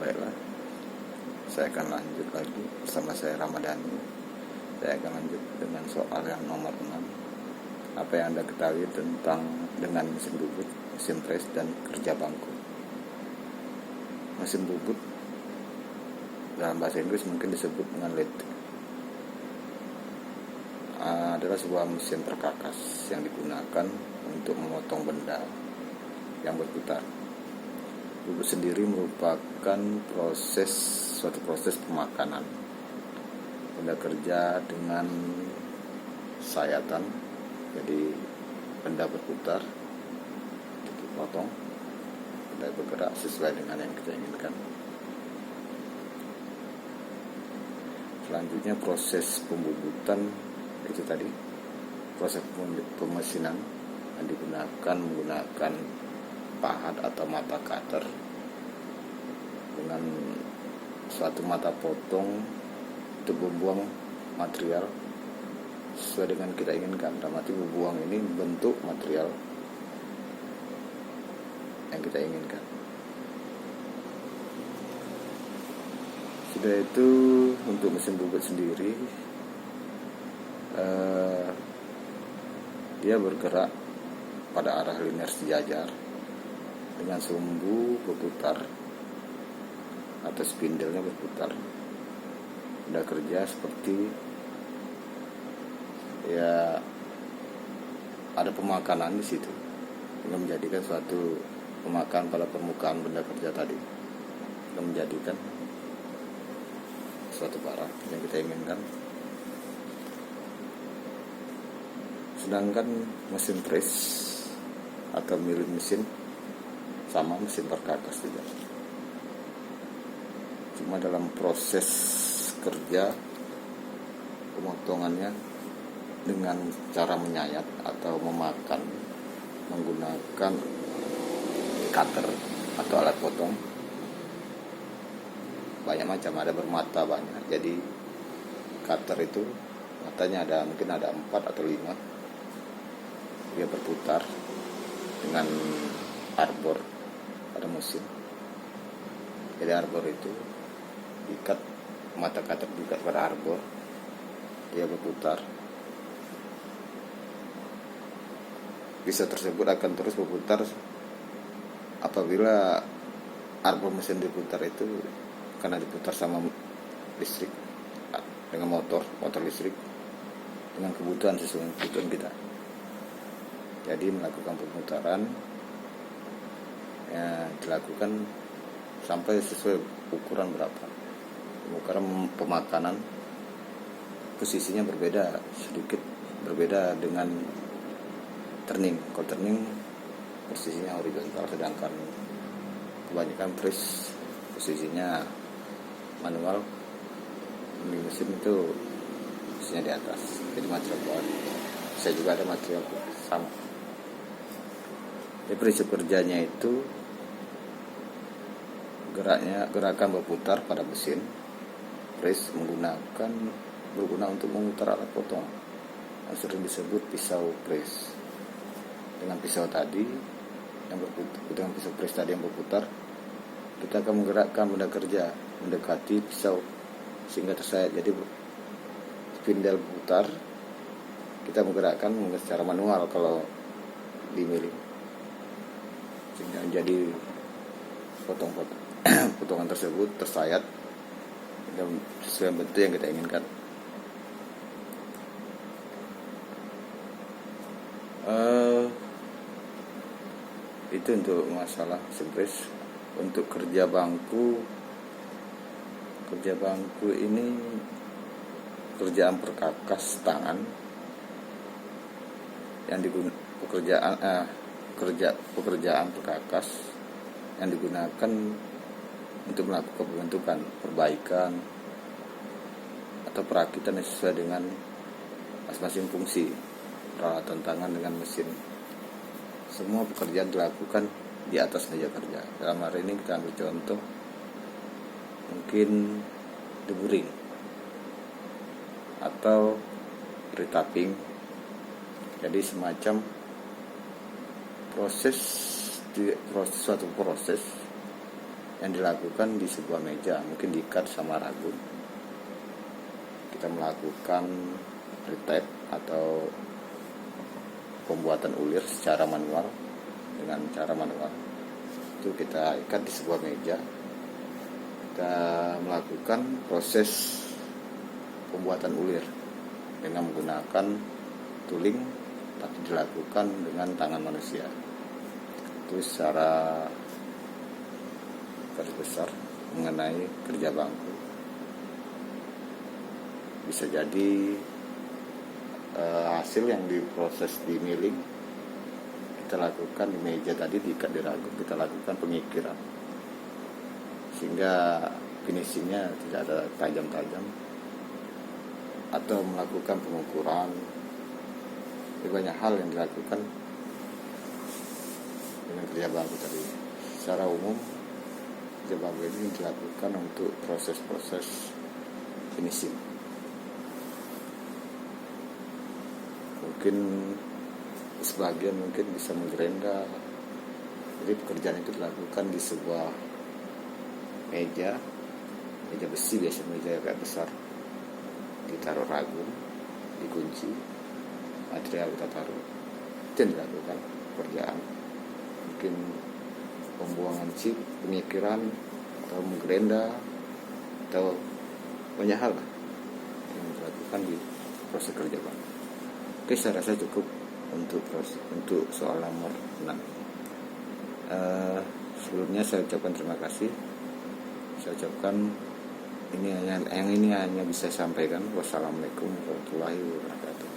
Baiklah, saya akan lanjut lagi bersama saya Ramadhani. Saya akan lanjut dengan soal yang nomor 6. Apa yang Anda ketahui dengan mesin bubut, mesin pres, dan kerja bangku? Mesin bubut dalam bahasa Inggris mungkin disebut dengan lathe, adalah sebuah mesin perkakas yang digunakan untuk memotong benda yang berputar. Bubut sendiri merupakan suatu proses pemakanan benda kerja dengan sayatan, jadi benda berputar dipotong, benda bergerak sesuai dengan yang kita inginkan. Selanjutnya proses pembubutan, itu tadi proses pemesinan yang menggunakan pahat atau mata cutter dengan suatu mata potong untuk membuang material sesuai dengan kita inginkan. Dalam arti membuang ini bentuk material yang kita inginkan. Sudah itu untuk mesin bubut sendiri, dia bergerak pada arah linear sejajar dengan sumbu berputar atau spindle-nya berputar. Benda kerja seperti ada pemakanan di situ yang menjadikan suatu pemakan pada permukaan benda kerja tadi, yang menjadikan suatu barang yang kita inginkan. Sedangkan mesin pres atau milling mesin sama mesin perkakas juga, cuma dalam proses kerja pemotongannya dengan cara menyayat atau memakan menggunakan cutter atau alat potong. Banyak macam, ada bermata banyak, jadi cutter itu matanya mungkin ada 4 atau 5. Dia berputar dengan arbor pada mesin. Jadi arbor itu diikat, mata cutter diikat pada arbor, dia berputar. Pisau tersebut akan terus berputar apabila arbor mesin diputar itu karena diputar sama listrik, dengan motor listrik, dengan kebutuhan sesuai kebutuhan kita. Jadi melakukan pemutaran dilakukan sampai sesuai ukuran berapa. Ukuran pemakanan posisinya sedikit berbeda dengan turning. Kalau turning posisinya horizontal, sedangkan kebanyakan press posisinya manual. Di mesin itu posisinya di atas, jadi material bawah. Saya juga ada material sama. Jadi prinsip kerjanya itu gerakan berputar pada mesin press berguna untuk memutar alat potong yang sering disebut pisau press. Dengan pisau tadi yang berputar, dengan pisau press tadi yang berputar, kita akan menggerakkan benda kerja mendekati pisau sehingga tersayat. Jadi spindle berputar, kita menggerakkan secara manual kalau di milling, sehingga jadi potongan tersebut tersayat dan sesuai bentuk yang kita inginkan. Itu untuk masalah mesin pres. Untuk kerja bangku ini kerjaan perkakas tangan yang pekerjaan perkakas yang digunakan untuk melakukan pembentukan, perbaikan atau perakitan yang sesuai dengan masing-masing fungsi peralatan tangan dengan mesin. Semua pekerjaan dilakukan di atas meja kerja. Dalam hari ini kita ambil contoh mungkin deburring atau retapping. Jadi semacam suatu proses yang dilakukan di sebuah meja, mungkin diikat sama ragum. Kita melakukan retap atau pembuatan ulir secara manual. Dengan cara manual itu kita ikat di sebuah meja, kita melakukan proses pembuatan ulir dengan menggunakan tuling, tapi dilakukan dengan tangan manusia. Itu secara garis besar mengenai kerja bangku. Bisa jadi hasil yang diproses di milling kita lakukan di meja tadi, diikat di ragum, kita lakukan pengikiran sehingga finishingnya tidak ada tajam-tajam, atau melakukan pengukuran. Banyak hal yang dilakukan dengan kerja bangku tadi. Secara umum kerja bangku ini dilakukan untuk proses-proses finishing. Mungkin sebagian mungkin bisa menggerenda. Jadi pekerjaan itu dilakukan di sebuah meja besi, biasanya meja agak besar, ditaruh ragum, dikunci, material kita taruh, itu yang dilakukan pekerjaan. Mungkin pembuangan chip, pengikiran, atau menggerenda, atau banyak hal lah yang dilakukan di proses kerja bangku. Oke, saya rasa cukup untuk soal nomor 6. Sebelumnya saya ucapkan terima kasih. Saya ucapkan ini hanya bisa sampaikan. Wassalamualaikum warahmatullahi wabarakatuh.